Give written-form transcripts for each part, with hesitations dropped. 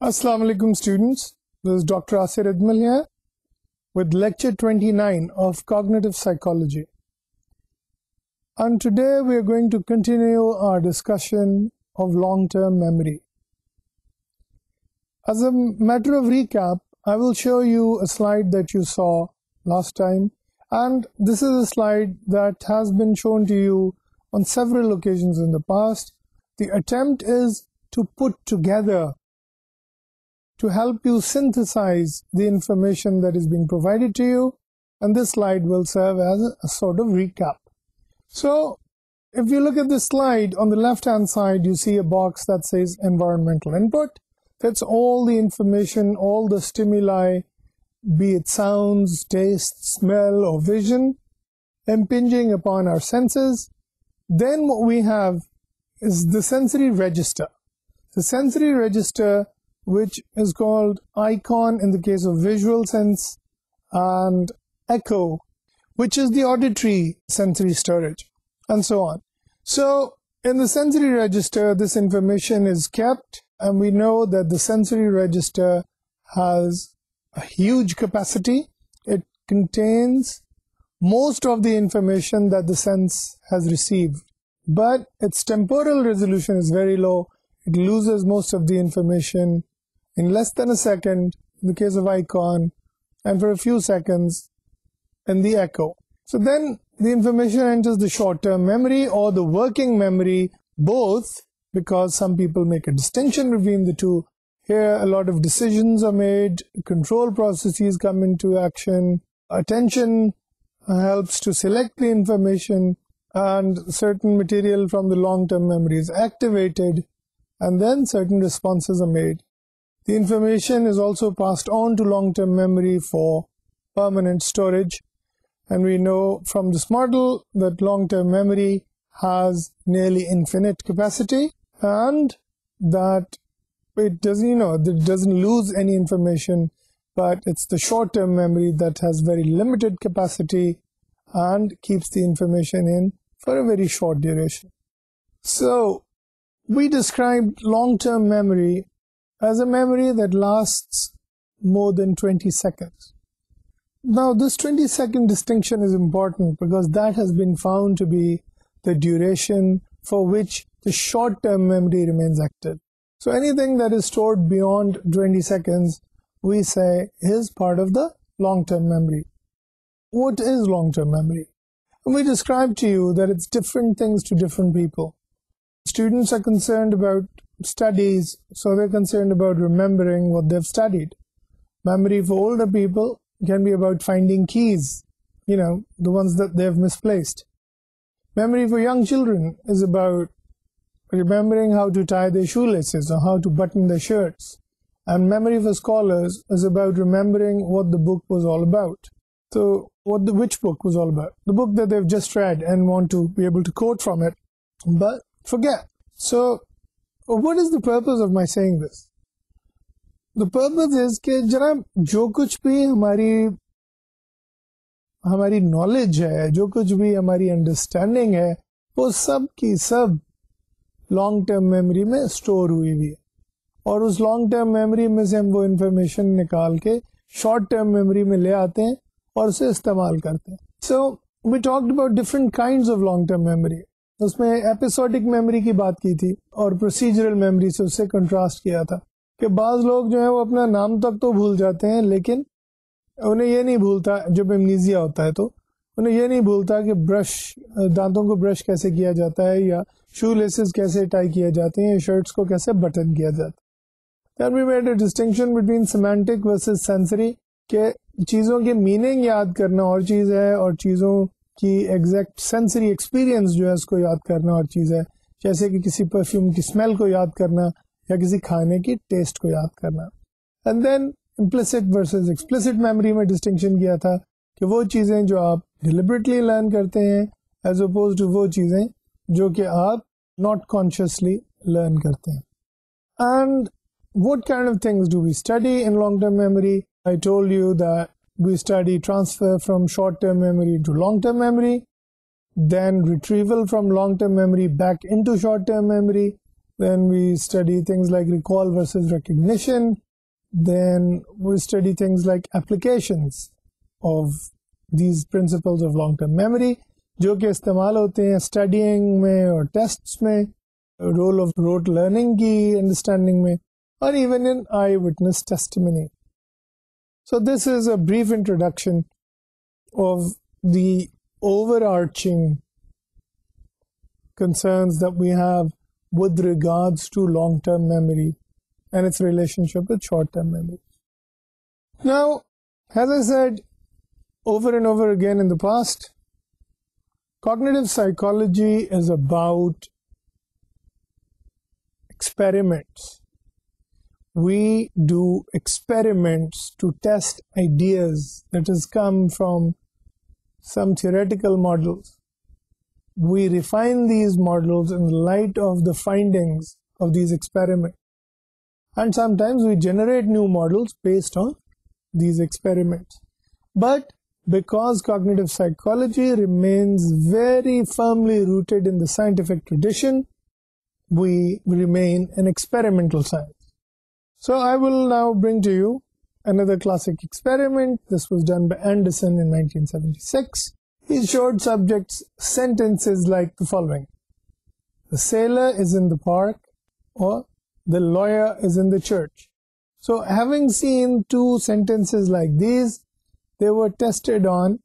Assalamu alaikum students, this is Dr. Asir Idmal here with lecture 29 of cognitive psychology, and today we are going to continue our discussion of long-term memory. As a matter of recap, I will show you a slide that you saw last time, and this is a slide that has been shown to you on several occasions in the past. The attempt is to put together, to help you synthesize the information that is being provided to you, and this slide will serve as a sort of recap. So, if you look at this slide, on the left-hand side, you see a box that says environmental input. That's all the information, all the stimuli, be it sounds, taste, smell, or vision, impinging upon our senses. Then what we have is the sensory register. The sensory register, which is called icon in the case of visual sense, and echo, which is the auditory sensory storage, and so on. So in the sensory register, this information is kept, and we know that the sensory register has a huge capacity. It contains most of the information that the sense has received, but its temporal resolution is very low. It loses most of the information in less than a second in the case of icon, and for a few seconds in the echo. So then the information enters the short-term memory or the working memory, both, because some people make a distinction between the two. Here a lot of decisions are made, control processes come into action, attention helps to select the information, and certain material from the long-term memory is activated, and then certain responses are made. The information is also passed on to long-term memory for permanent storage, and we know from this model that long-term memory has nearly infinite capacity, and that it doesn't lose any information, but it's the short-term memory that has very limited capacity and keeps the information in for a very short duration. So we described long-term memory as a memory that lasts more than 20 seconds. Now, this 20-second distinction is important because that has been found to be the duration for which the short-term memory remains active. So anything that is stored beyond 20 seconds, we say is part of the long-term memory. What is long-term memory? And we described to you that it's different things to different people. Students are concerned about studies, so they're concerned about remembering what they've studied. Memory for older people can be about finding keys, the ones that they've misplaced. Memory for young children is about remembering how to tie their shoelaces or how to button their shirts. And memory for scholars is about remembering what the book was all about. So which book was all about? The book that they've just read and want to be able to quote from it, but forget. So what is the purpose of my saying this? The purpose is कि जनाब जो कुछ भी हमारी knowledge है, जो कुछ भी हमारी understanding है, वो सब की सब long term memory में store हुई है, और उस long term memory में से हम वो information निकाल के short term memory में ले आते हैं और उसे इस्तेमाल करते हैं. So we talked about different kinds of long term memory. उसमें एपिसोडिक मेमोरी की बात की थी और प्रोसीजरल मेमोरी से उससे कंट्रास्ट किया था कि बाज लोग जो है वो अपना नाम तक तो भूल जाते हैं, लेकिन उन्हें ये नहीं भूलता, जब एमनीजिया होता है तो उन्हें ये नहीं भूलता कि दांतों को ब्रश कैसे किया जाता है, या शू लेसेस कैसे टाई किए जाते हैं, शर्ट्स को कैसे बटन किया जाता है. Then we made a distinction between semantic versus sensory, के चीज़ों के मीनिंग याद करना और चीज़ है और चीज़ों कि एग्जैक्ट सेंसरी एक्सपीरियंस जो है उसको याद करना और चीज़ है, जैसे कि किसी परफ्यूम की स्मेल को याद करना या किसी खाने की टेस्ट को याद करना। And then implicit versus explicit memory में डिस्टिंक्शन किया था कि वो चीज़ें जो आप डिलिबरेटली लर्न करते हैं एज अपोज टू वो चीज़ें जो कि आप नॉट कॉन्शियसली लर्न करते हैं। And what kind of things do we study in long-term memory? I told you that we study transfer from short-term memory to long-term memory, then retrieval from long-term memory back into short-term memory, then we study things like recall versus recognition, then we study things like applications of these principles of long-term memory जो कि इस्तेमाल होते हैं studying में और tests में, role of rote learning की understanding में, or even in eyewitness testimony. So this is a brief introduction of the overarching concerns that we have with regards to long-term memory and its relationship with short-term memory. Now, as I said over and over again in the past, cognitive psychology is about experiments. We do experiments to test ideas that has come from some theoretical models. We refine these models in light of the findings of these experiments. And sometimes we generate new models based on these experiments. But because cognitive psychology remains very firmly rooted in the scientific tradition, we remain an experimental science. So I will now bring to you another classic experiment. This was done by Anderson in 1976. He showed subjects sentences like the following: the sailor is in the park, or the lawyer is in the church. So having seen two sentences like these, they were tested on,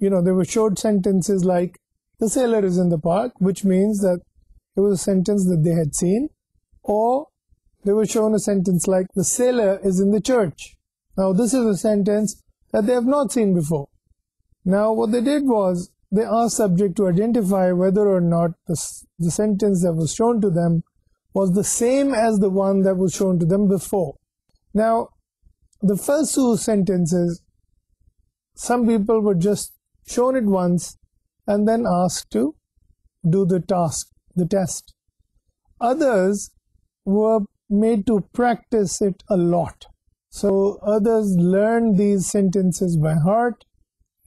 they were showed sentences like the sailor is in the park, which means that it was a sentence that they had seen, or they were shown a sentence like the sailor is in the church. Now this is a sentence that they have not seen before. Now what they did was they asked subject to identify whether or not the sentence that was shown to them was the same as the one that was shown to them before. Now the first two sentences, some people were just shown it once and then asked to do the task, the test. Others were made to practice it a lot. So others learned these sentences by heart,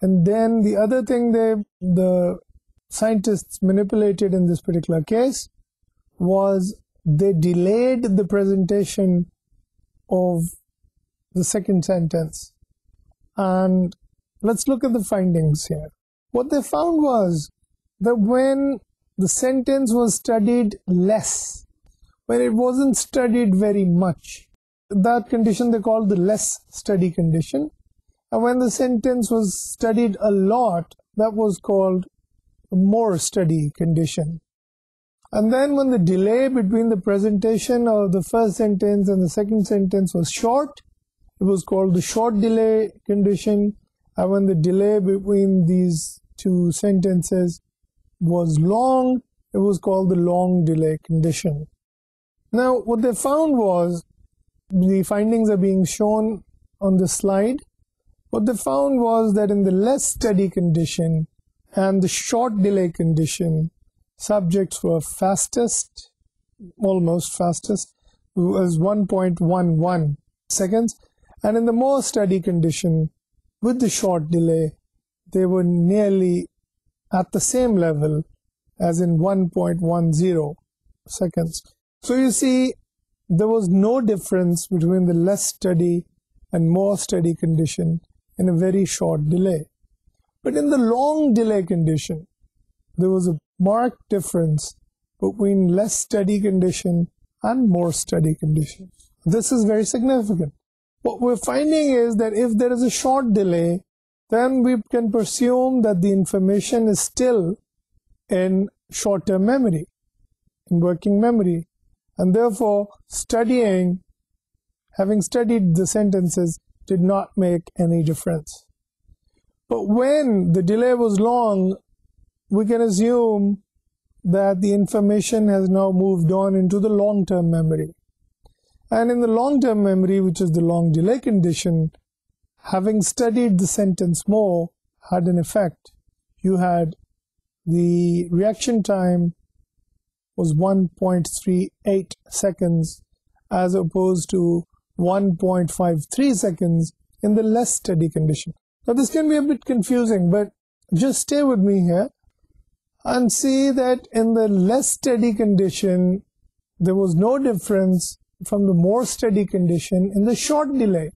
and then the other thing the scientists manipulated in this particular case was they delayed the presentation of the second sentence. And let's look at the findings here. What they found was that when the sentence was studied less, when it wasn't studied very much, that condition they called the less study condition. And when the sentence was studied a lot, that was called the more study condition. And then when the delay between the presentation of the first sentence and the second sentence was short, it was called the short delay condition. And when the delay between these two sentences was long, it was called the long delay condition. Now, what they found was, the findings are being shown on the slide. What they found was that in the less steady condition and the short delay condition, subjects were fastest, almost fastest, was 1.11 seconds. And in the more steady condition, with the short delay, they were nearly at the same level as in 1.10 seconds. So you see, there was no difference between the less steady and more steady condition in a very short delay. But in the long delay condition, there was a marked difference between less steady condition and more steady condition. This is very significant. What we're finding is that if there is a short delay, then we can presume that the information is still in short-term memory, in working memory. And therefore, having studied the sentences did not make any difference. But when the delay was long, we can assume that the information has now moved on into the long-term memory. And in the long-term memory, which is the long delay condition, having studied the sentence more had an effect. You had the reaction time was 1.38 seconds as opposed to 1.53 seconds in the less steady condition. Now this can be a bit confusing, but just stay with me here and see that in the less steady condition there was no difference from the more steady condition in the short delay.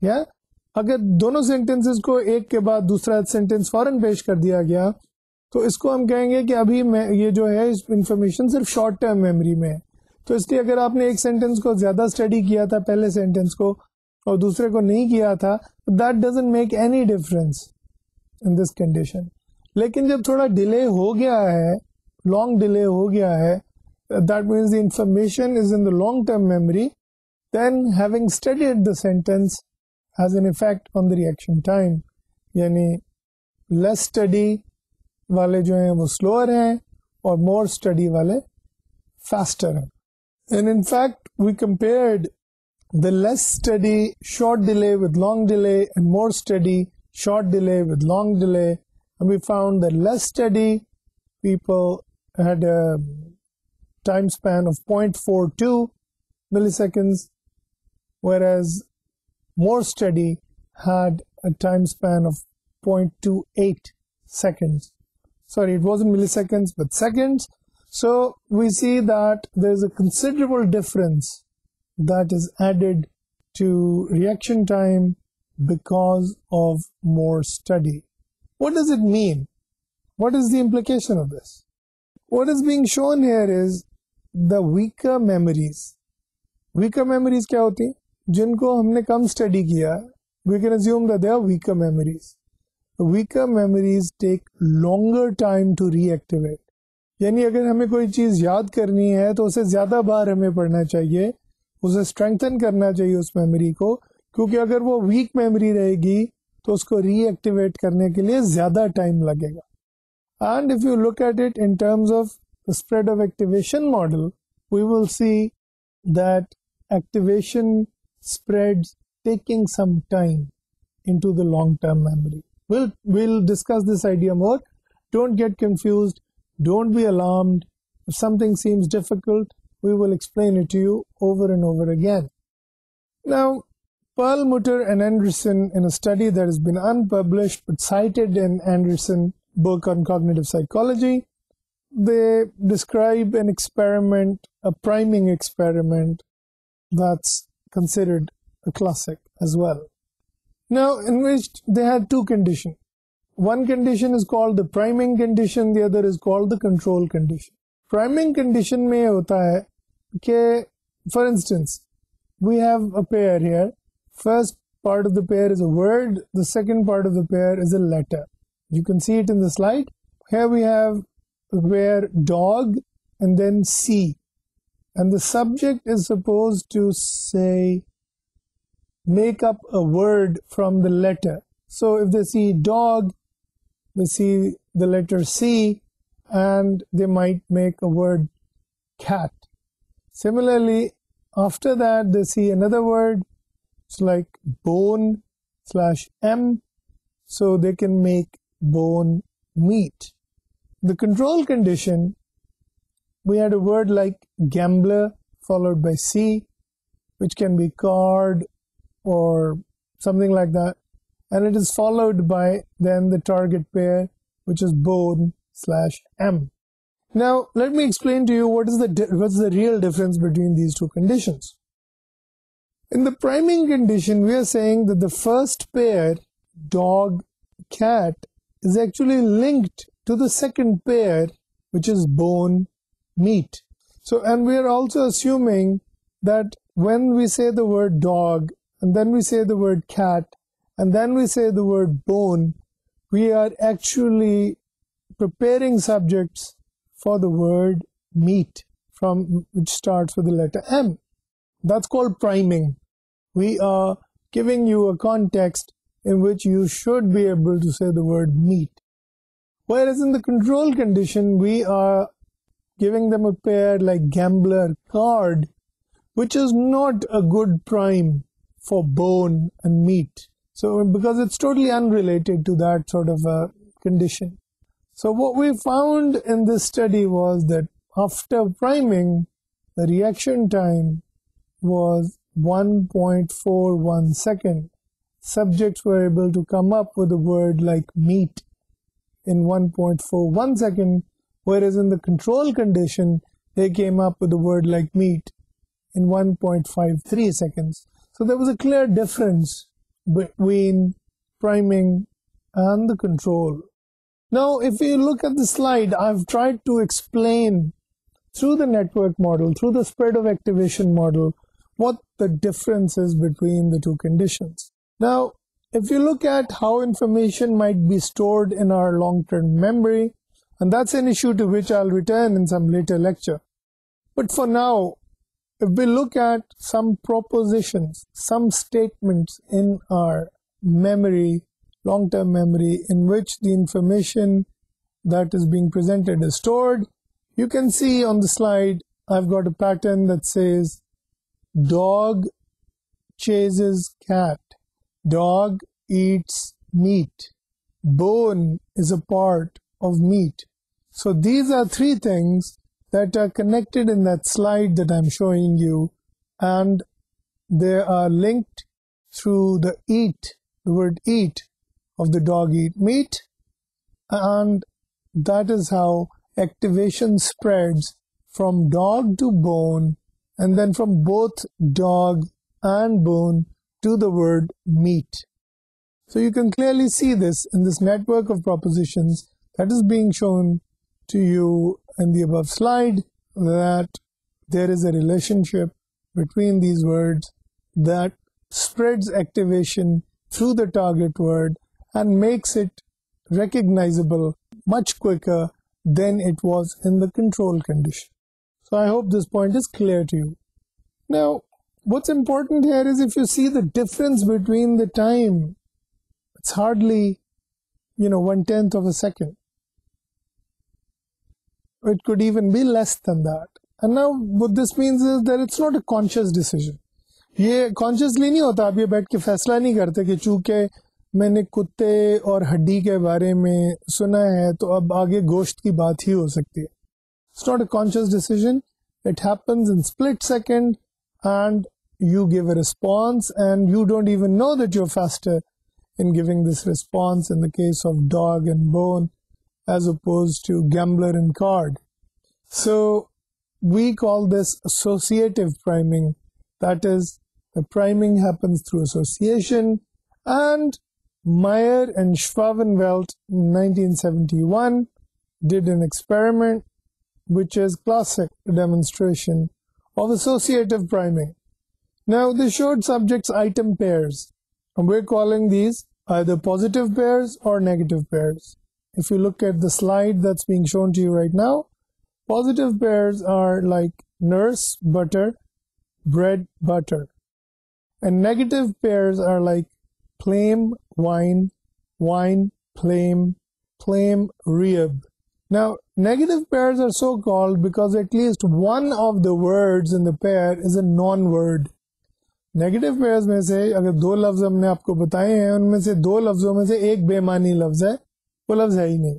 Yeah? अगर दोनों sentences को एक के बाद दूसरा sentence फौरन पेश कर दिया गया तो इसको हम कहेंगे कि अभी ये जो है इंफॉर्मेशन सिर्फ शॉर्ट टर्म मेमोरी में है. तो इसलिए अगर आपने एक सेंटेंस को ज्यादा स्टडी किया था पहले सेंटेंस को और दूसरे को नहीं किया था, that doesn't make any difference in this condition. लेकिन जब थोड़ा डिले हो गया है, लॉन्ग डिले हो गया है, that means the information is in the long term memory, then having studied the sentence has an effect on the reaction time. यानी लेस स्टडी वाले जो हैं वो स्लोअर हैं और मोर स्टडी वाले फास्टर हैं. And in fact, we compared the less steady short delay with long delay and more steady short delay with long delay, and we found that less steady people had a time span of 0.42 milliseconds, whereas more steady had a time span of 0.28 seconds. Sorry, it wasn't milliseconds but seconds. So we see that there is a considerable difference that is added to reaction time because of more study. What does it mean? What is the implication of this? What is being shown here is the weaker memories. Weaker memories क्या होती हैं? जिनको हमने कम study किया, we can assume that they are weaker memories. The weaker memories take longer time to reactivate. यानी अगर हमें कोई चीज़ याद करनी है तो उसे ज़्यादा बार हमें पढ़ना चाहिए, उसे स्ट्रेंथन करना चाहिए उस मेमोरी को, क्योंकि अगर वो वीक मेमोरी रहेगी तो उसको रीएक्टिवेट करने के लिए ज़्यादा टाइम लगेगा. And if you look at it in terms of the spread of activation model, we will see that activation spreads taking some time into the long-term memory. We'll discuss this idea more. Don't get confused. Don't be alarmed. If something seems difficult, we will explain it to you over and over again. Now, Perlmutter and Anderson, in a study that has been unpublished but cited in Anderson's book on cognitive psychology, they describe an experiment, a priming experiment, that's considered a classic as well. Now, in which they had two conditions. One condition is called the priming condition, the other is called the control condition. Priming condition में होता है कि, for instance, we have a pair here. First part of the pair is a word, the second part of the pair is a letter. You can see it in the slide. Here we have the pair dog and then C. And the subject is supposed to say, make up a word from the letter. So if they see dog, they see the letter C, and they might make a word cat. Similarly, after that they see another word, it's like bone/M, so they can make bone meat. The control condition, we had a word like gambler followed by C, which can be card or something like that, and it is followed by then the target pair, which is bone/M. Now let me explain to you what's the real difference between these two conditions. In the priming condition, we are saying that the first pair, dog cat, is actually linked to the second pair, which is bone meat. So, and we are also assuming that when we say the word dog and then we say the word cat and then we say the word bone, we are actually preparing subjects for the word meat, which starts with the letter M. That's called priming. We are giving you a context in which you should be able to say the word meat. Whereas in the control condition, we are giving them a pair like gambler, card, which is not a good prime for bone and meat. So because it's totally unrelated to that sort of a condition. So what we found in this study was that after priming, the reaction time was 1.41 seconds. Subjects were able to come up with a word like meat in 1.41 seconds, whereas in the control condition, they came up with a word like meat in 1.53 seconds. So there was a clear difference between priming and the control. Now, if you look at the slide, I've tried to explain through the network model, through the spread of activation model, what the difference is between the two conditions. Now, if you look at how information might be stored in our long-term memory, and that's an issue to which I'll return in some later lecture. But for now, if we look at some propositions, some statements in our memory, long-term memory, in which the information that is being presented is stored, you can see on the slide, I've got a pattern that says dog chases cat, dog eats meat, bone is a part of meat. So these are three things that are connected in that slide that I'm showing you, and they are linked through the eat, the word eat of the dog eat meat, and that is how activation spreads from dog to bone, and then from both dog and bone to the word meat. So you can clearly see this in this network of propositions that is being shown to you in the above slide, that there is a relationship between these words that spreads activation through the target word and makes it recognizable much quicker than it was in the control condition. So I hope this point is clear to you. Now, what's important here is if you see the difference between the time, it's hardly, 1/10 of a second. It could even be less than that. And now what this means is that it's not a conscious decision. ये consciously नहीं होता, आप ये बैठ के फैसला नहीं करते कि चूंकि मैंने कुत्ते और हड्डी के बारे में सुना है तो अब आगे गोश्त की बात ही हो सकती है. It's not a conscious decision. It happens in split second and you give a response and you don't even know that you're faster in giving this response in the case of dog and bone as opposed to gambler and card. So we call this associative priming. That is, the priming happens through association, and Meyer and Schwabenwelt in 1971 did an experiment which is classic demonstration of associative priming. Now they showed subjects item pairs, and we're calling these either positive pairs or negative pairs. If you look at the slide that's being shown to you right now, positive pairs are like nurse, butter, bread, butter. And negative pairs are like plame, wine, wine, plame, plame, rib. Now, negative pairs are so called because at least one of the words in the pair is a non-word. Negative pairs में से अगर दो लफ्ज हमने आपको बताए हैं, उनमें से दो लफ्जों में से एक बेमानी लफ्ज है, वो लफ्ज है ही नहीं.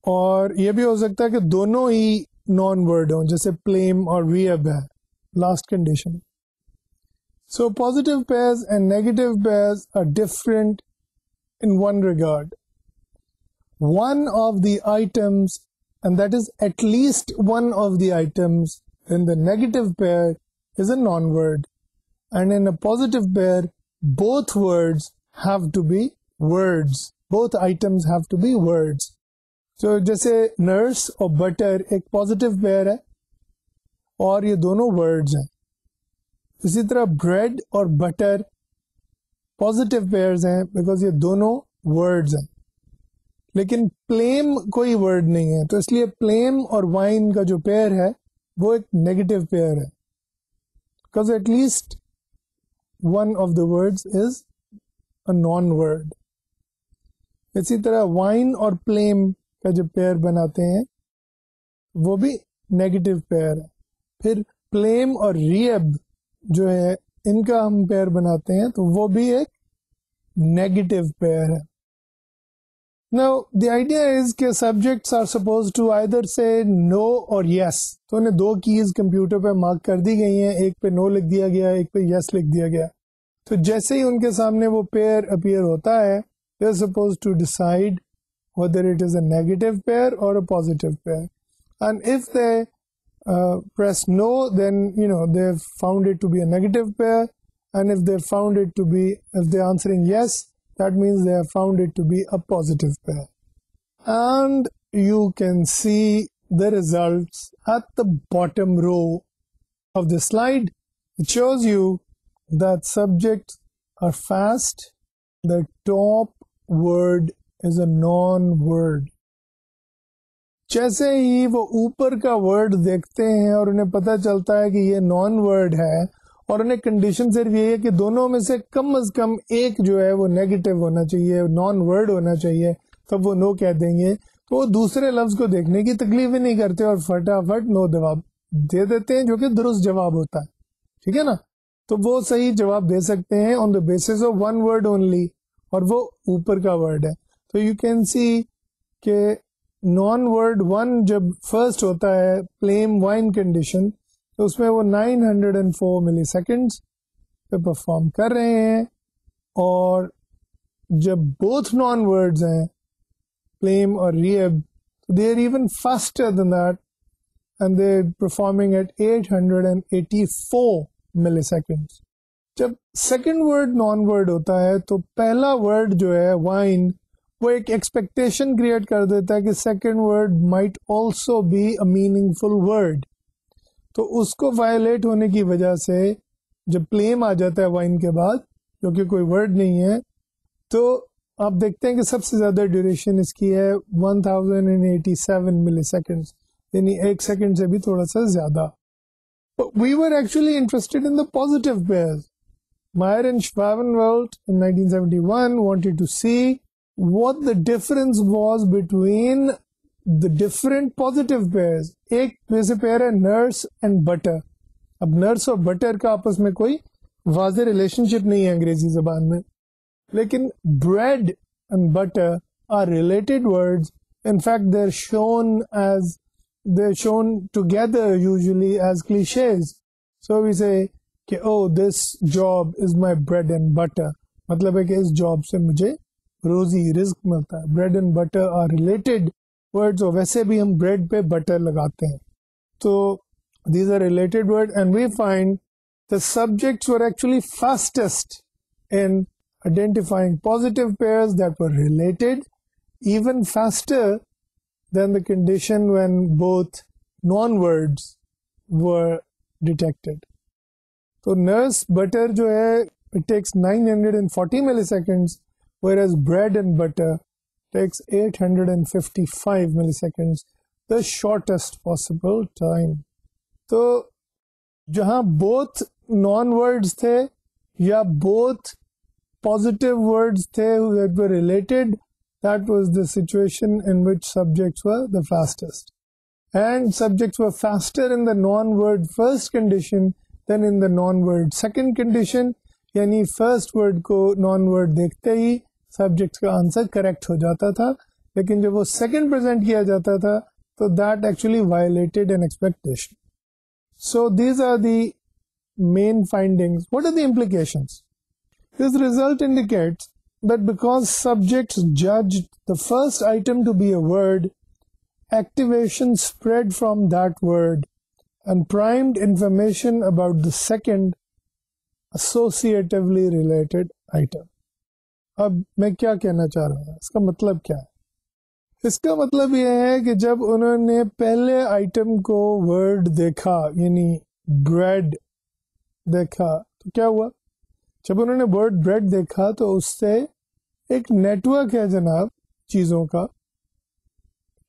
और ये भी हो सकता है कि दोनों ही नॉन वर्ड हों, जैसे प्लेम और रियब है, last condition. So positive pairs and negative pairs are different in one regard. One of the items, and that is at least one of the items in the negative pair is a non-word, and in a positive pair both words have to be words. Both items have to be words. So जैसे nurse और butter एक positive pair है और ये दोनों words हैं. इसी तरह bread और butter पॉजिटिव पेयर्स हैं बिकॉज ये दोनों वर्ड्स हैं, लेकिन प्लेम कोई वर्ड नहीं है, तो इसलिए प्लेम और वाइन का जो पेयर है वो एक नेगेटिव पेयर है, because at least one of the words is a non-word. इसी तरह वाइन और प्लेम का जो पेयर बनाते हैं वो भी नेगेटिव पेयर है. फिर प्लेम और रियब जो है इनका हम पेयर बनाते हैं तो वो भी एक नेगेटिव पेयर है. Now the idea is कि subjects are supposed to either say no or yes. तो उन्हें दो कीज कंप्यूटर पे मार्क कर दी गई हैं, एक पे नो लिख दिया गया, एक पे yes लिख दिया गया. तो जैसे ही उनके सामने वो पेयर अपीयर होता है, they are supposed to decide whether it is a negative pair or a positive pair. And if they press no, then they've found it to be a negative pair. And if they found it to be, if they're answering yes, that means they have found it to be a positive pair. And you can see the results at the bottom row of the slide. It shows you that subjects are fast. The top word is a non-word. जैसे ही वो ऊपर का word देखते हैं और उन्हें पता चलता है कि ये नॉन वर्ड है और उन्हें कंडीशन सिर्फ ये है कि दोनों में से कम एक जो है वो नेगेटिव होना चाहिए, नॉन वर्ड होना चाहिए, तब वो नो कह देंगे. तो वो दूसरे लफ्ज को देखने की तकलीफ ही नहीं करते और फटाफट नो जवाब दे देते हैं, जो कि दुरुस्त जवाब होता है. ठीक है ना. तो वो सही जवाब दे सकते हैं on the basis of one word only, और वो ऊपर का वर्ड है. तो यू कैन सी के नॉन वर्ड वन जब फर्स्ट होता है प्लेम वाइन कंडीशन, तो उसमें वो 904 मिली सेकेंड्स पे परफॉर्म कर रहे हैं. और जब बोथ नॉन वर्ड्स हैं प्लेम और रियब, तो they are even faster than that and they are performing at 884 milliseconds. जब सेकेंड वर्ड नॉन वर्ड होता है तो पहला वर्ड जो है वाइन, वो एक एक्सपेक्टेशन क्रिएट कर देता है कि second word might also be a meaningful word. तो उसको वायलेट होने की वजह से जब प्लेम आ जाता है वाइन के बाद, जो कि कोई वर्ड नहीं है, तो आप देखते हैं कि सबसे ज्यादा ड्यूरेशन इसकी है 1087 मिली सेकेंड्स, यानी एक सेकेंड से भी थोड़ा सा ज्यादा. We were actually interested in the positive pairs. Meyer and Schwabenwald in 1971 wanted to see what the difference was between the different positive pairs. एक जैसे पेयर है नर्स एंड बटर. अब नर्स और बटर का आपस में कोई वाज़ेह रिलेशनशिप नहीं है अंग्रेजी जबान में, लेकिन bread and butter are related words. In fact, they're shown together usually as cliches. So we say कि oh, this job is my bread and butter. मतलब है कि इस जॉब से मुझे रोजी रिस्क मिलता है. Bread and butter are related words, और वैसे भी हम ब्रेड पे बटर लगाते हैं. तो these are related words, and we find the subjects were actually fastest in identifying positive pairs that were related, even faster than the condition when both non-words were detected. So nurse butter जो है, it takes 940 milliseconds, whereas bread and butter takes 855 milliseconds, the shortest possible time. तो जहाँ both non-words थे या both positive words थे that were related, that was the situation in which subjects were the fastest. And subjects were faster in the non-word first condition than in the non-word second condition. यानी first word को non-word देखते ही subjects का answer correct हो जाता था, लेकिन जब वो second present किया जाता था तो that actually violated an expectation. So these are the main findings. What are the implications? This result indicates that because subjects judged the first item to be a word, activation spread from that word and primed information about the second associatively related item. अब मैं क्या कहना चाह रहा हूँ, इसका मतलब क्या है? इसका मतलब यह है कि जब उन्होंने पहले आइटम को वर्ड देखा, यानी ब्रेड देखा, तो क्या हुआ? जब उन्होंने वर्ड ब्रेड देखा तो उससे एक नेटवर्क है जनाब चीज़ों का.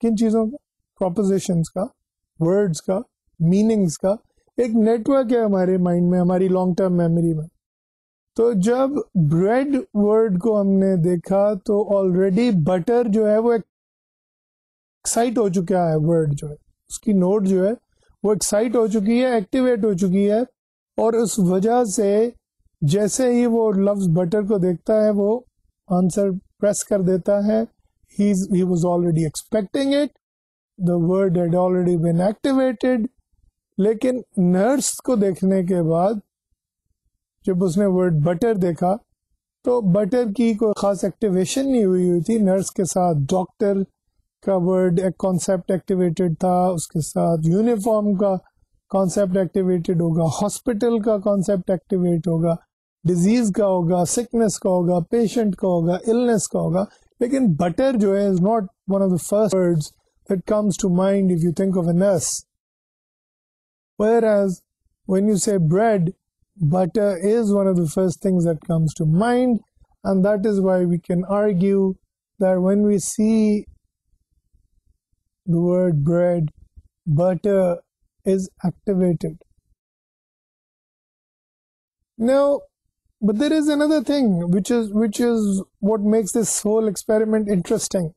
किन चीज़ों का? प्रोपोजिशंस का, वर्ड्स का, मीनिंग्स का एक नेटवर्क है हमारे माइंड में, हमारी लॉन्ग टर्म मेमोरी में. तो जब ब्रेड वर्ड को हमने देखा तो ऑलरेडी बटर जो है वो एक्साइट हो चुका है, वर्ड जो है उसकी नोट जो है वो एक्साइट हो चुकी है, एक्टिवेट हो चुकी है, और उस वजह से जैसे ही वो लफ्ज बटर को देखता है वो आंसर प्रेस कर देता है. he was already expecting it, the word had already been activated. लेकिन नर्स को देखने के बाद जब उसने वर्ड बटर देखा तो बटर की कोई खास एक्टिवेशन नहीं हुई थी. नर्स के साथ डॉक्टर का वर्ड एक कॉन्सेप्ट एक्टिवेटेड था, उसके साथ यूनिफॉर्म का कॉन्सेप्ट एक्टिवेटेड होगा, हॉस्पिटल का कॉन्सेप्ट एक्टिवेट होगा, डिजीज का होगा, सिकनेस का होगा, पेशेंट का होगा, इलनेस का होगा. लेकिन बटर जो है is not one of the first words that comes to mind if you think of a nurse. Whereas when you say bread, butter is one of the first things that comes to mind, and that is why we can argue that when we see the word bread, butter is activated. Now, but there is another thing which is what makes this whole experiment interesting.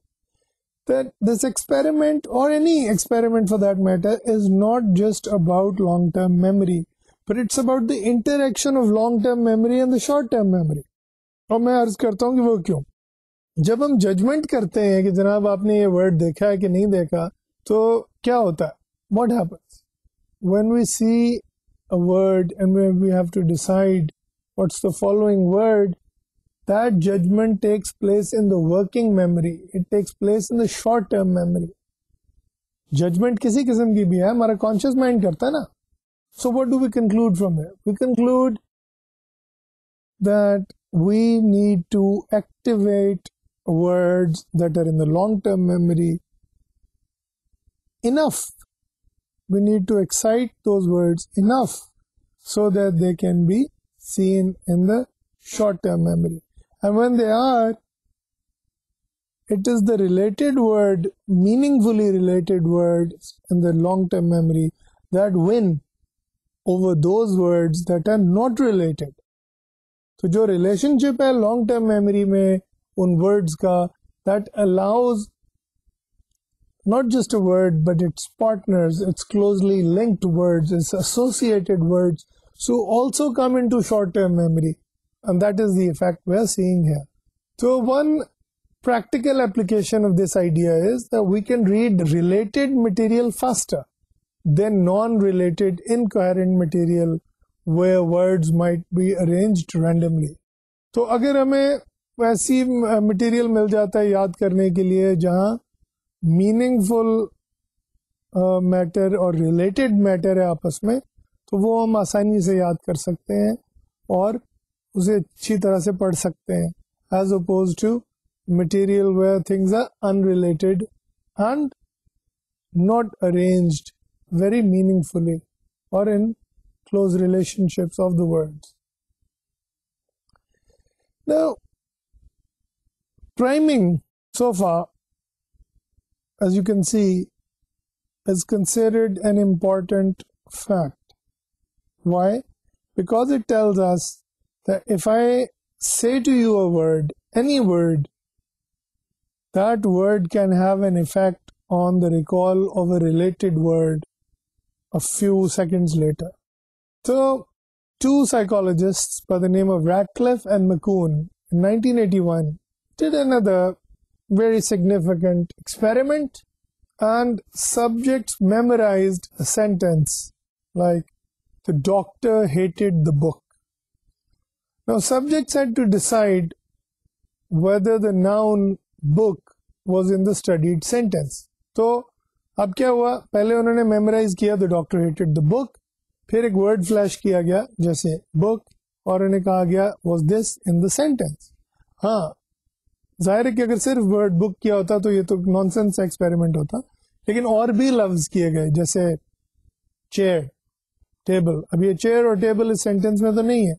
That this experiment, or any experiment for that matter, is not just about long-term memory, but it's about the interaction of long-term memory and the short-term memory. और मैं अर्ज करता हूँ कि वो क्यों. जब हम जजमेंट करते हैं कि जनाब आपने ये वर्ड देखा है कि नहीं देखा, तो क्या होता है? What happens when we see a word and when we have to decide what's the following word? That judgment takes place in the working memory. It takes place in the short-term memory. Judgment किसी किस्म की भी है, हमारा conscious mind करता है ना. So what do we conclude from there? We conclude that we need to activate words that are in the long-term memory enough. We need to excite those words enough so that they can be seen in the short-term memory. And when they are, it is the related word, meaningfully related words in the long-term memory that win over those words that are not related. तो जो relationship है long-term memory में उन words का, that allows not just a word but its partners, its closely linked words, its associated words, so also come into short-term memory. And that is the effect we are seeing here. So one practical application of this idea is that we can read related material faster than non-related incoherent material where words might be arranged randomly. तो अगर हमें वैसी material मिल जाता है याद करने के लिए जहाँ मीनिंगफुल मैटर और रिलेटेड मैटर है आपस में, तो वो हम आसानी से याद कर सकते हैं और उसे अच्छी तरह से पढ़ सकते हैं, as opposed to material where things are unrelated and not arranged very meaningfully or in close relationships of the words. Now, priming so far, as you can see, is considered an important fact. Why? Because it tells us that if I say to you a word, any word, that word can have an effect on the recall of a related word a few seconds later. So, two psychologists by the name of Radcliffe and McCune in 1981 did another very significant experiment, and subjects memorized a sentence like, "The doctor hated the book." Now, subjects had to decide whether the noun book was in the studied sentence. तो अब क्या हुआ? पहले उन्होंने memorise किया the doctor hated the book, फिर एक word flash किया गया जैसे बुक, और उन्हें कहा गया was this in the sentence. हाँ, जाहिर है कि अगर सिर्फ वर्ड बुक किया होता तो ये तो नॉनसेंस एक्सपेरिमेंट होता, लेकिन और भी लफ्ज किए गए जैसे चेयर, टेबल. अब ये चेयर और टेबल इस सेंटेंस में तो नहीं है.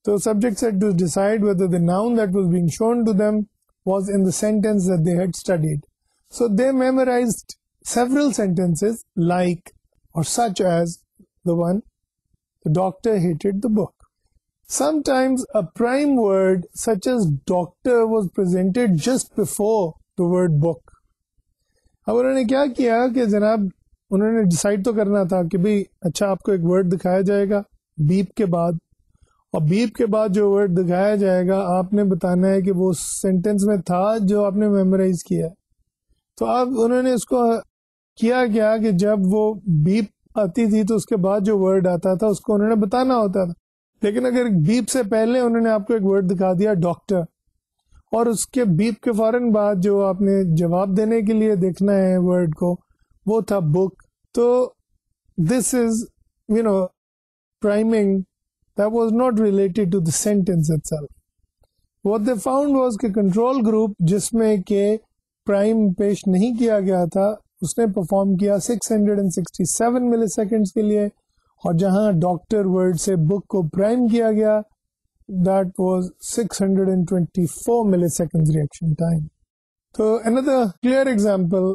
So subjects had to decide whether the noun that was being shown to them was in the sentence that they had studied. So they memorized several sentences like or such as the one, "The doctor hated the book." Sometimes a prime word such as doctor was presented just before the word book. अब उन्होंने क्या किया कि जनाब उन्होंने decide तो करना था कि भाई अच्छा आपको एक वर्ड दिखाया जाएगा बीप के बाद, और बीप के बाद जो वर्ड दिखाया जाएगा आपने बताना है कि वो सेंटेंस में था जो आपने मेमोराइज किया। तो अब उन्होंने इसको किया गया कि जब वो बीप आती थी तो उसके बाद जो वर्ड आता था उसको उन्होंने बताना होता था, लेकिन अगर बीप से पहले उन्होंने आपको एक वर्ड दिखा दिया डॉक्टर, और उसके बीप के फौरन बाद जो आपने जवाब देने के लिए देखना है वर्ड को वो था बुक, तो this is priming that was not related to the sentence itself. What they found was कि कंट्रोल ग्रुप जिसमें के प्राइम पेश नहीं किया गया था उसने परफॉर्म किया 667 मिलीसेकंड्स के लिए, और जहां डॉक्टर वर्ड से बुक को प्राइम किया गया that was 624 milliseconds reaction time. So another clear example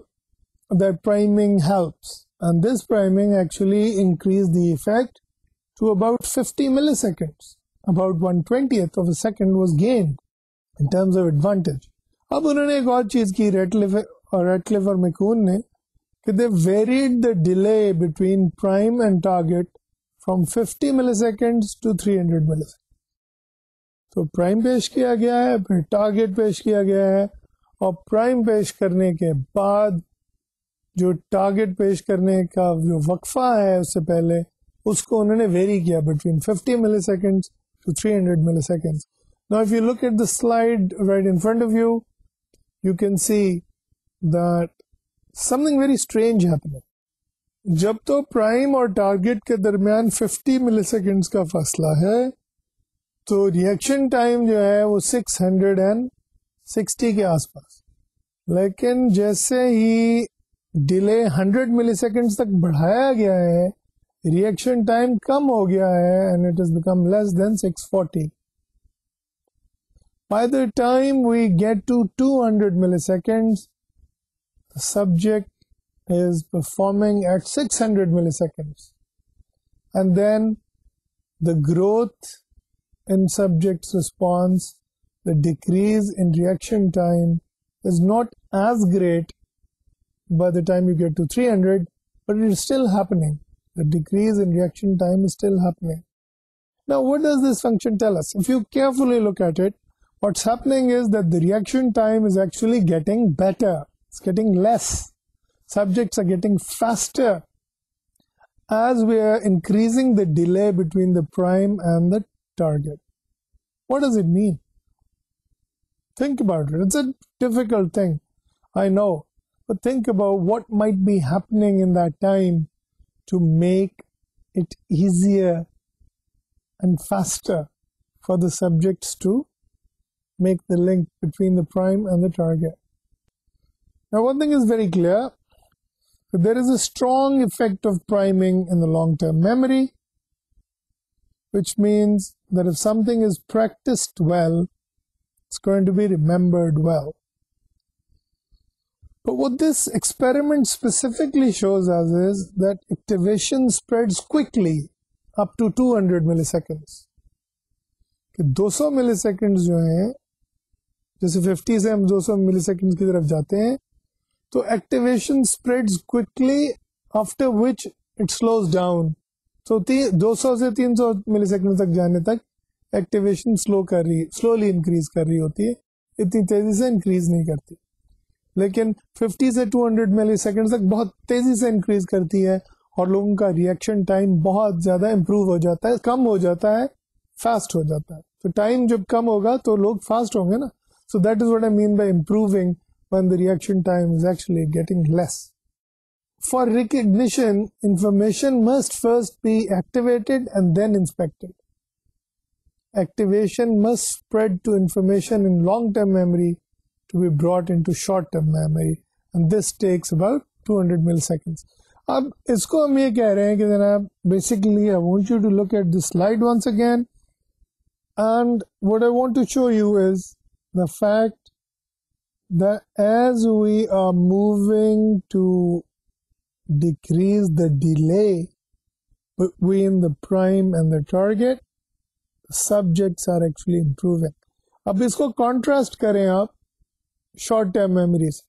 that priming helps, and this priming actually increased the effect to about 50 milliseconds. About 1/20th of a second was gained in terms of advantage. अब उन्होंने एक और चीज की रेटक्लिफ और मैकून ने कि they varied the delay between prime and target from 50 milliseconds to 300 milliseconds. तो प्राइम पेश किया गया है, फिर टारगेट पेश किया गया है, और प्राइम पेश करने के बाद जो टारगेट पेश करने का जो वक्फा है उससे पहले उसको उन्होंने वेरी किया between 50 milliseconds to 300 milliseconds. Now if you look at the slide right in front of you, you can see that something very strange happening. जब तो प्राइम और टारगेट के दरमियान 50 milliseconds का फासला है तो रिएक्शन टाइम जो है वो 660 के आसपास, लेकिन जैसे ही डिले 100 milliseconds तक बढ़ाया गया है रिएक्शन टाइम कम हो गया है and it has become less than 640. By the time we get to 200 milliseconds, the subject is performing at 600 milliseconds, and then the growth in subject's response, the decrease in reaction time is not as great by the time you get to 300, but it is still happening. The decrease in reaction time is still happening. Now, what does this function tell us? If you carefully look at it, what's happening is that the reaction time is actually getting better. It's getting less. Subjects are getting faster as we are increasing the delay between the prime and the target. What does it mean? Think about it. It's a difficult thing, I know, but think about what might be happening in that time to make it easier and faster for the subjects to make the link between the prime and the target. Now, one thing is very clear, that there is a strong effect of priming in the long-term memory, which means that if something is practiced well, it's going to be remembered well. But what this experiment specifically shows us is that activation spreads quickly up to 200 milliseconds. कि 200 milliseconds जो हैं, जैसे 50 से हम 200 milliseconds की तरफ जाते हैं, तो activation spreads quickly, after which it slows down. So 200 से 300 milliseconds तक जाने तक activation slowly increase कर रही होती है, इतनी तेजी से increase नहीं करती, लेकिन 50 से 200 मिलीसेकंड तक बहुत तेजी से इंक्रीज करती है और लोगों का रिएक्शन टाइम बहुत ज्यादा इंप्रूव हो जाता है, कम हो जाता है, फास्ट हो जाता है. तो टाइम जब कम होगा तो लोग फास्ट होंगे ना. So that is what I mean by improving when the reaction time is actually getting less. For recognition, information must first be activated and then inspected. Activation must spread to information in long-term memory to be brought into short-term memory, and this takes about 200 milliseconds. अब इसको हम ये कह रहे हैं कि जनाब basically I want you to look at this slide once again, and what I want to show you is the fact that as we are moving to decrease the delay between the prime and the target, the subjects are actually improving. अब इसको contrast करें आप short term memory से.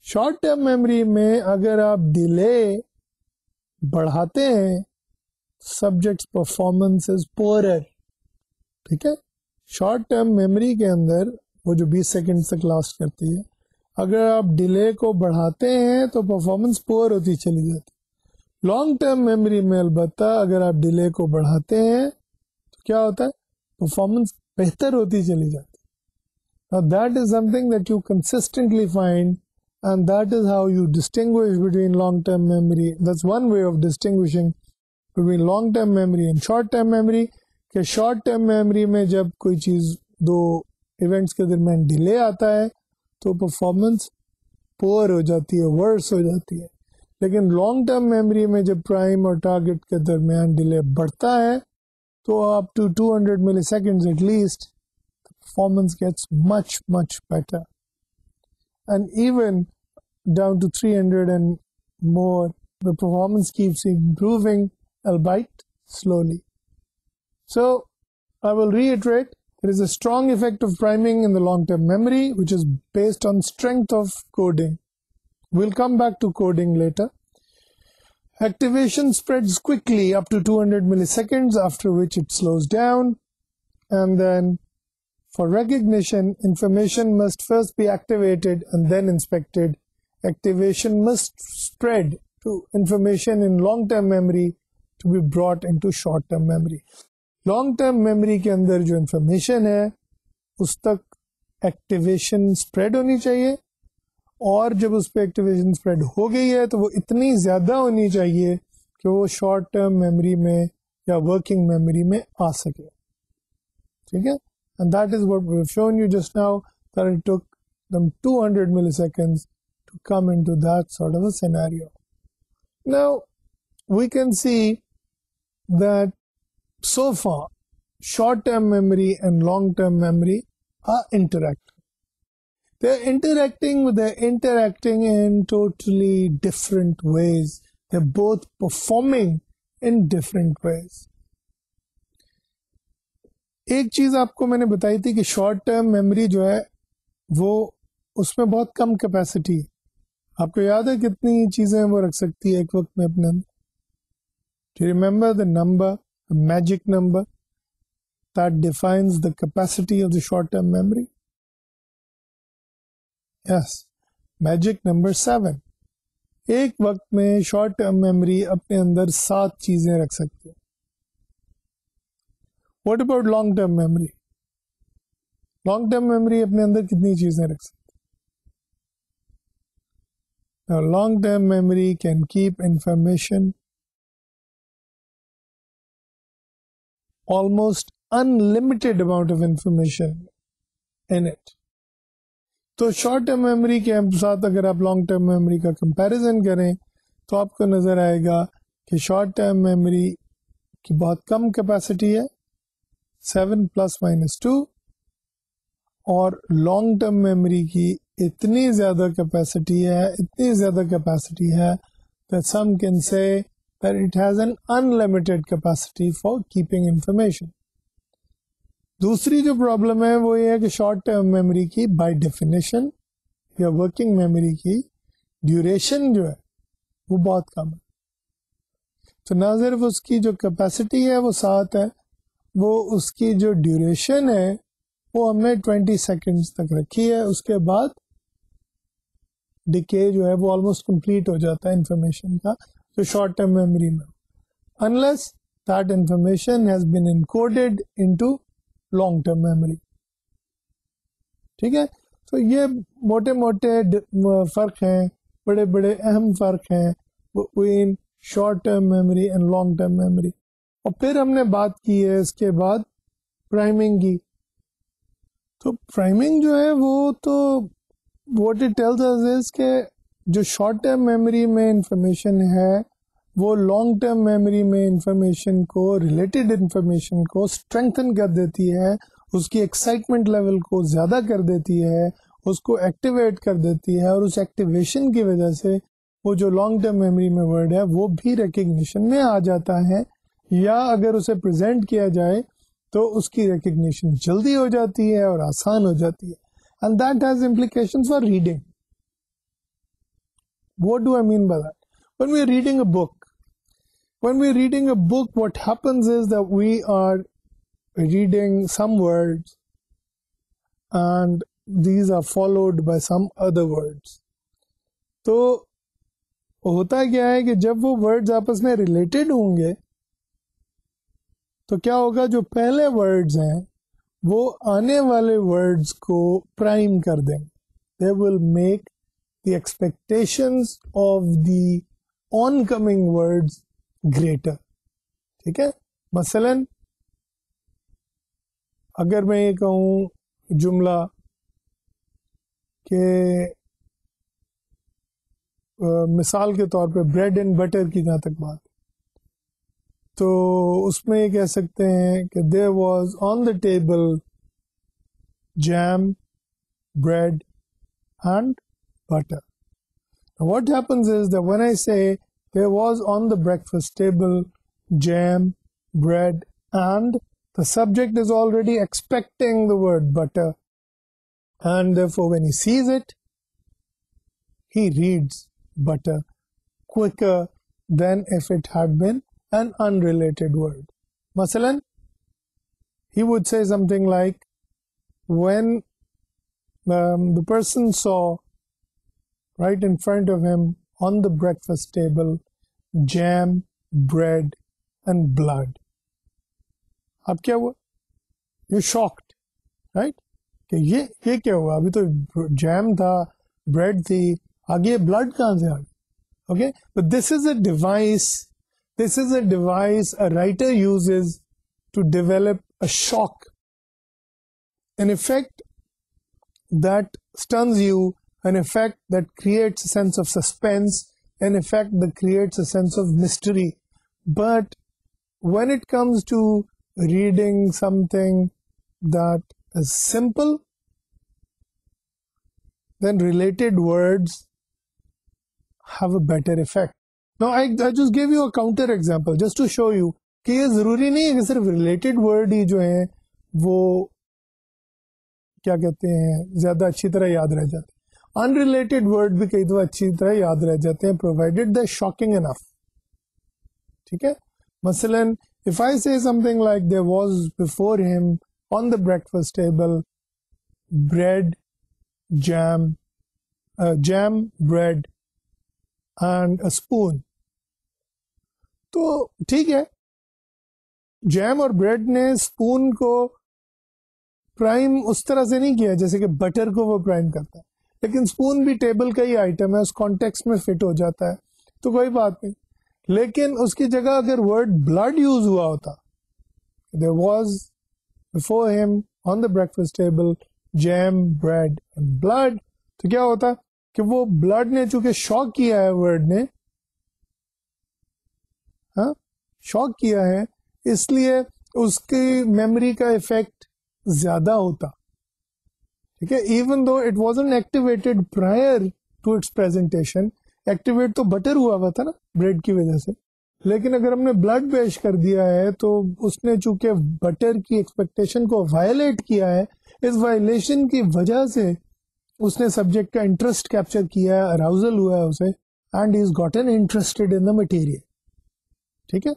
Short term memory में अगर आप delay बढ़ाते हैं, सब्जेक्ट्स परफॉर्मेंस इज पोअरर. ठीक है, शॉर्ट टर्म मेमोरी के अंदर वो जो 20 सेकंड तक लास्ट करती है, अगर आप डिले को बढ़ाते हैं तो परफॉर्मेंस पुअर होती चली जाती है. लॉन्ग टर्म मेमोरी में अलबत्ता अगर आप डिले को बढ़ाते हैं तो क्या होता है, परफॉर्मेंस बेहतर होती चली जाती है. Now that is something that you consistently find, and that is how you distinguish between long-term memory. That's one way of distinguishing between long-term memory and short-term memory. कि short-term memory में जब कोई चीज़ दो इवेंट्स के दरमियान delay आता है तो परफॉर्मेंस पुअर हो जाती है, वर्स हो जाती है. लेकिन लॉन्ग टर्म मेमोरी में जब प्राइम और टारगेट के दरमियान डिले बढ़ता है तो up to 200 milliseconds at least, performance gets much better, and even down to 300 and more, the performance keeps improving, albeit slowly. So I will reiterate, there is a strong effect of priming in the long-term memory, which is based on strength of coding. We'll come back to coding later. Activation spreads quickly up to 200 milliseconds, after which it slows down, and then for recognition, information must first be activated and then inspected. Activation must spread to information in long-term memory to be brought into short-term memory. Long-term memory के अंदर जो information है उस तक activation spread होनी चाहिए, और जब उस पर activation spread हो गई है तो वो इतनी ज़्यादा होनी चाहिए कि वो short-term memory में या working memory में आ सके. ठीक है? And that is what we've shown you just now, that it took them 200 milliseconds to come into that sort of a scenario. Now, we can see that so far, short-term memory and long-term memory are interacting. They're interacting in totally different ways. They're both performing in different ways. एक चीज आपको मैंने बताई थी कि short term memory जो है वो उसमें बहुत कम कैपेसिटी है. आपको याद है कितनी चीजें वो रख सकती है एक वक्त में अपने अंदर? Do you remember the number, the magic number that defines the capacity of the short term memory? Yes, magic number 7. एक वक्त में शॉर्ट टर्म मेमोरी अपने अंदर 7 चीजें रख सकती है. What about long-term memory? Long-term memory अपने अंदर कितनी चीजें रख सकती है? Now, long-term memory can keep information, almost unlimited amount of information in it. तो short-term memory के साथ अगर आप long-term memory का comparison करें तो आपको नजर आएगा कि short-term memory की बहुत कम capacity है, 7 ± 2, और लॉन्ग टर्म मेमोरी की इतनी ज़्यादा कैपेसिटी है that some can say that it has an unlimited capacity for keeping information. दूसरी जो प्रॉब्लम है वो ये है कि शॉर्ट टर्म मेमोरी की बाय डेफिनेशन या वर्किंग मेमोरी की ड्यूरेशन जो है वो बहुत कम है. तो ना सिर्फ उसकी जो कैपेसिटी है वो 7 है, वो उसकी जो ड्यूरेशन है वो हमने 20 सेकंड्स तक रखी है. उसके बाद डिके जो है वो ऑलमोस्ट कंप्लीट हो जाता है इंफॉर्मेशन का जो शॉर्ट टर्म मेमोरी में, unless that information has been encoded into long term memory. ठीक है, तो ये मोटे मोटे फर्क हैं, बड़े बड़े अहम फर्क हैं between short term memory and long term memory. और फिर हमने बात की है इसके बाद प्राइमिंग की. तो प्राइमिंग जो है वो तो what it tells us is के जो शॉर्ट टर्म मेमोरी में इंफॉर्मेशन है वो लॉन्ग टर्म मेमोरी में इंफॉर्मेशन को, रिलेटेड इंफॉर्मेशन को स्ट्रेंथन कर देती है, उसकी एक्साइटमेंट लेवल को ज़्यादा कर देती है, उसको एक्टिवेट कर देती है, और उस एक्टिवेशन की वजह से वो जो लॉन्ग टर्म मेमोरी में वर्ड है वो भी रिकग्निशन में आ जाता है, या अगर उसे प्रेजेंट किया जाए तो उसकी रिकग्निशन जल्दी हो जाती है और आसान हो जाती है. And that has implications for reading. What do I mean by that? When we're reading a book, what happens is that we are reading some words and these are followed by some other words. तो होता क्या है कि जब वो words आपस में related होंगे तो क्या होगा, जो पहले वर्ड्स हैं वो आने वाले वर्ड्स को प्राइम कर देंगे. They will make the expectations of the oncoming words greater. ठीक है. मसलन अगर मैं ये कहूँ जुमला के मिसाल के तौर पे ब्रेड एंड बटर की जहाँ तक बात, तो उसमें ये कह सकते हैं कि there was on the table jam, bread and butter. Now what happens is that when I say there was on the breakfast table jam, bread, and the subject is already expecting the word butter, and therefore when he sees it, he reads butter quicker than if it had been an unrelated word. Masalan, he would say something like, when the person saw right in front of him on the breakfast table jam, bread and blood. अब क्या हुआ? You're shocked, right? कि ये क्या हुआ? अभी तो jam था, ब्रेड थी, आगे ब्लड कहाँ से आ गया? Okay, but this is a device a writer uses to develop a shock, an effect that stuns you, an effect that creates a sense of suspense, an effect that creates a sense of mystery. But when it comes to reading something that is simple, then related words have a better effect. Now I just gave you a counter example just to show you कि ये जरूरी नहीं है कि सिर्फ related word ही जो हैं वो क्या कहते हैं ज्यादा अच्छी तरह याद रह जाते हैं. Unrelated word भी कई दफा अच्छी तरह याद रह जाते हैं provided they're shocking enough. ठीक है. मसलन if I say something like there was before him on the breakfast table bread, jam, bread and a spoon, तो ठीक है, जैम और ब्रेड ने स्पून को प्राइम उस तरह से नहीं किया जैसे कि बटर को वो प्राइम करता है, लेकिन स्पून भी टेबल का ही आइटम है, उस कॉन्टेक्स्ट में फिट हो जाता है, तो कोई बात नहीं. लेकिन उसकी जगह अगर वर्ड ब्लड यूज हुआ होता, there was before him on the breakfast table jam, bread and blood, तो क्या होता कि वो ब्लड ने चूंकि शॉक किया है, वर्ड ने शॉक किया है, इसलिए उसकी मेमोरी का इफेक्ट ज्यादा होता. ठीक है. Even though it wasn't activated prior to its presentation, activate तो बटर हुआ था ना ब्रेड की वजह से, लेकिन अगर हमने ब्लड पेश कर दिया है तो उसने चूंकि बटर की एक्सपेक्टेशन को वायलेट किया है, इस वायलेशन की वजह से उसने सब्जेक्ट का इंटरेस्ट कैप्चर किया है, अराउजल हुआ है उसे, and he is gotten interested in the material. ठीक है.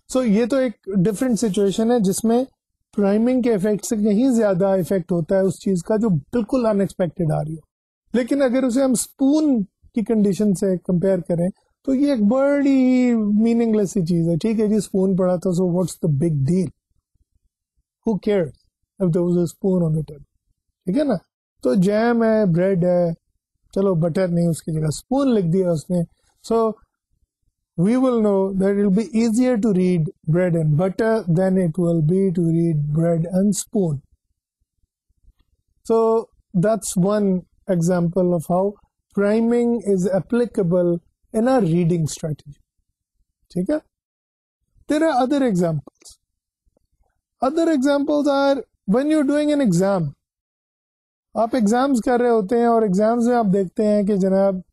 सो ये तो एक डिफरेंट सिचुएशन है जिसमें प्राइमिंग के इफेक्ट से कहीं ज्यादा इफेक्ट होता है उस चीज का जो बिल्कुल अनएक्सपेक्टेड आ रही हो. लेकिन अगर उसे हम स्पून की कंडीशन से कंपेयर करें तो ये एक बड़ी मीनिंगलेस सी चीज है. ठीक है जी, स्पून पड़ा था, so what's the big deal, who cares if there was a spoon on the table. ठीक है ना. तो जैम है, ब्रेड है, चलो बटर नहीं, उसकी जगह स्पून लिख दिया उसने. सो we will know that it will be easier to read bread and butter than it will be to read bread and spoon. So that's one example of how priming is applicable in our reading strategy. ठीक है. There are other examples. Other examples are when you're doing an exam. आप exams कर रहे होते हैं और exams में आप देखते हैं कि जनाब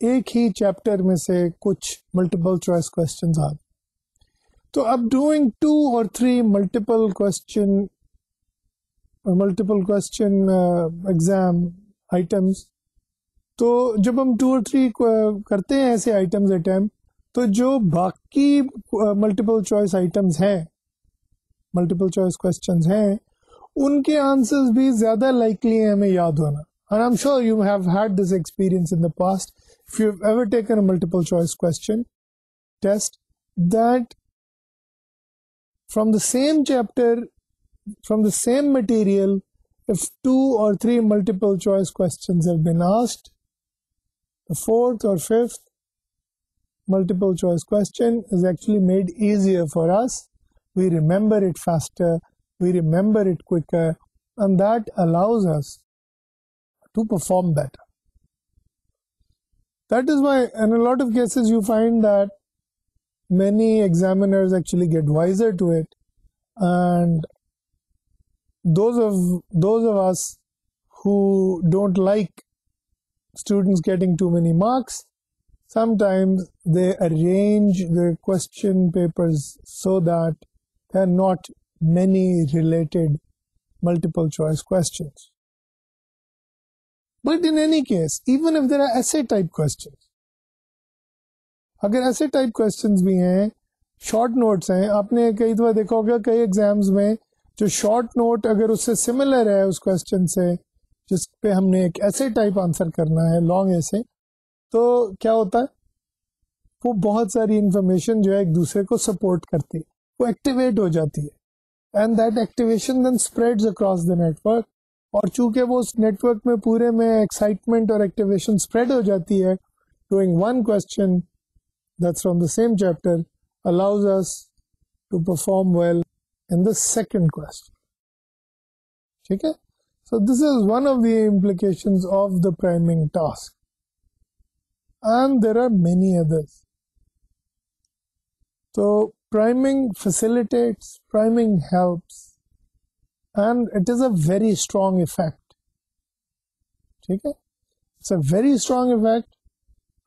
एक ही चैप्टर में से कुछ मल्टीपल चॉइस क्वेश्चंस आ, तो अब doing 2 or 3 multiple question exam items, तो जब हम 2 or 3 करते हैं ऐसे आइटम्स अटैम्प्ट, तो जो बाकी मल्टीपल चॉइस आइटम्स हैं, मल्टीपल चॉइस क्वेश्चंस हैं, उनके आंसर्स भी ज्यादा लाइकली हैं हमें याद होना. And I'm sure you have had this experience in the past. If you've ever taken a multiple choice question test, that from the same chapter, from the same material, if 2 or 3 multiple choice questions have been asked, the 4th or 5th multiple choice question is actually made easier for us. We remember it faster, we remember it quicker, and that allows us to perform better. That is why in a lot of cases you find that many examiners actually get wiser to it, and those of us who don't like students getting too many marks, sometimes they arrange their question papers so that there are not many related multiple choice questions. But in any case, even if there are essay type questions, अगर ऐसे type questions भी हैं, short notes हैं, आपने कई दफा देखा होगा कई एग्जाम्स में जो शॉर्ट नोट अगर उससे सिमिलर है उस क्वेश्चन से जिस पे हमने एक ऐसे टाइप आंसर करना है, लॉन्ग ऐसे, तो क्या होता है, वो बहुत सारी इंफॉर्मेशन जो है एक दूसरे को सपोर्ट करती है, वो एक्टिवेट हो जाती है, and that activation then spreads across the network. और चूंकि वो उस नेटवर्क में पूरे में एक्साइटमेंट और एक्टिवेशन स्प्रेड हो जाती है, doing one question that's from the same chapter allows us to perform well in the second question. ठीक है? So this is one of the implications of the priming task, and there are many others. So priming facilitates, priming helps, and it is a very strong effect. ठीक है? It's a very strong effect,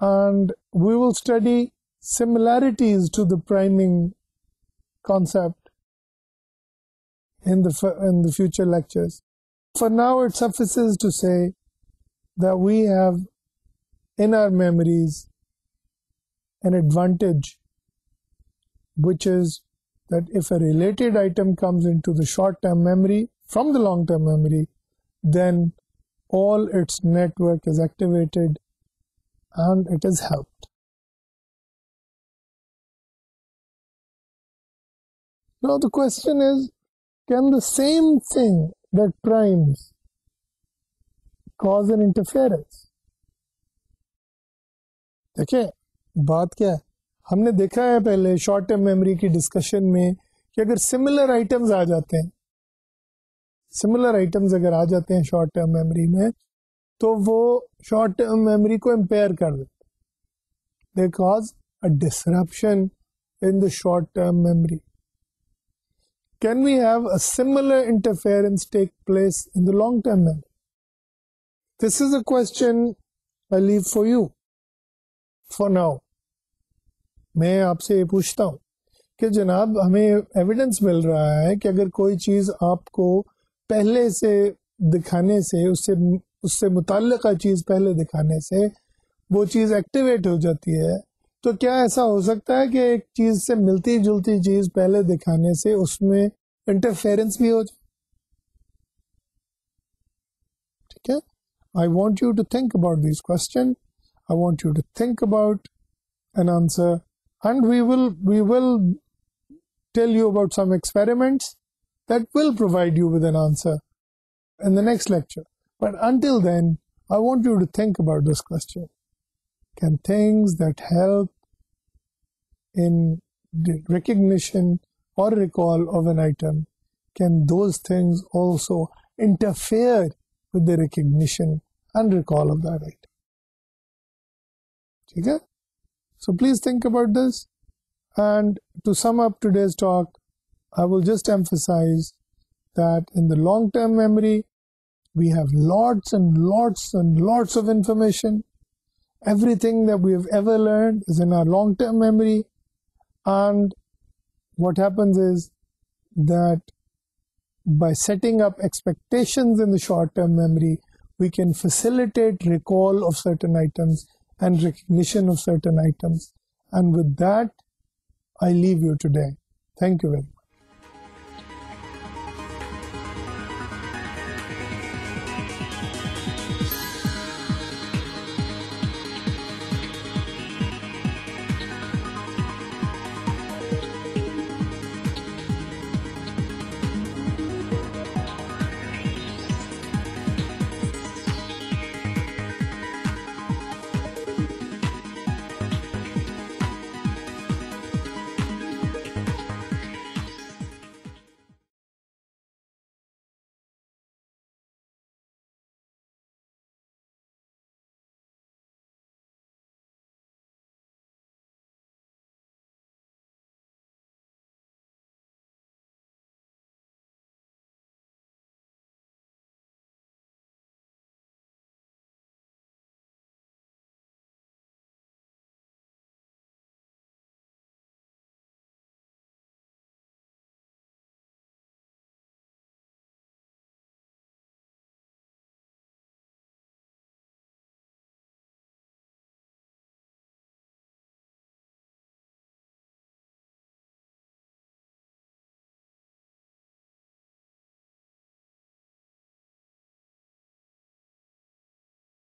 and we will study similarities to the priming concept in the future lectures. For now, it suffices to say that we have in our memories an advantage, which is that if a related item comes into the short-term memory from the long-term memory, then all its network is activated and it is helped. Now the question is, can the same thing that primes cause an interference? देखिए बात क्या है, हमने देखा है पहले short term memory की discussion में कि अगर सिमिलर आइटम्स आ जाते हैं, सिमिलर आइटम्स अगर आ जाते हैं शॉर्ट टर्म मेमोरी में, तो वो शॉर्ट टर्म मेमोरी को इम्पेयर कर देते, they cause a disruption in the short term memory. Can we have a similar interference take place in the long-term memory? This is a question I leave for you for now. मैं आपसे ये पूछता हूँ कि जनाब हमें evidence मिल रहा है कि अगर कोई चीज़ आपको पहले से दिखाने से, उससे मुताल्लिका चीज़ पहले दिखाने से वो चीज़ एक्टिवेट हो जाती है, तो क्या ऐसा हो सकता है कि एक चीज से मिलती जुलती चीज पहले दिखाने से उसमें इंटरफेरेंस भी हो जाए? ठीक है, I want you to think about this question, I want you to think about an answer, and we will tell you about some experiments that will provide you with an answer in the next lecture. But until then, I want you to think about this question. Can things that help in the recognition or recall of an item, can those things also interfere with the recognition and recall of that item? ठीक है? So please think about this, and to sum up today's talk, I will just emphasize that in the long-term memory, we have lots and lots and lots of information. Everything that we have ever learned is in our long-term memory, and what happens is that by setting up expectations in the short-term memory, we can facilitate recall of certain items and recognition of certain items. And with that, I leave you today. Thank you very much.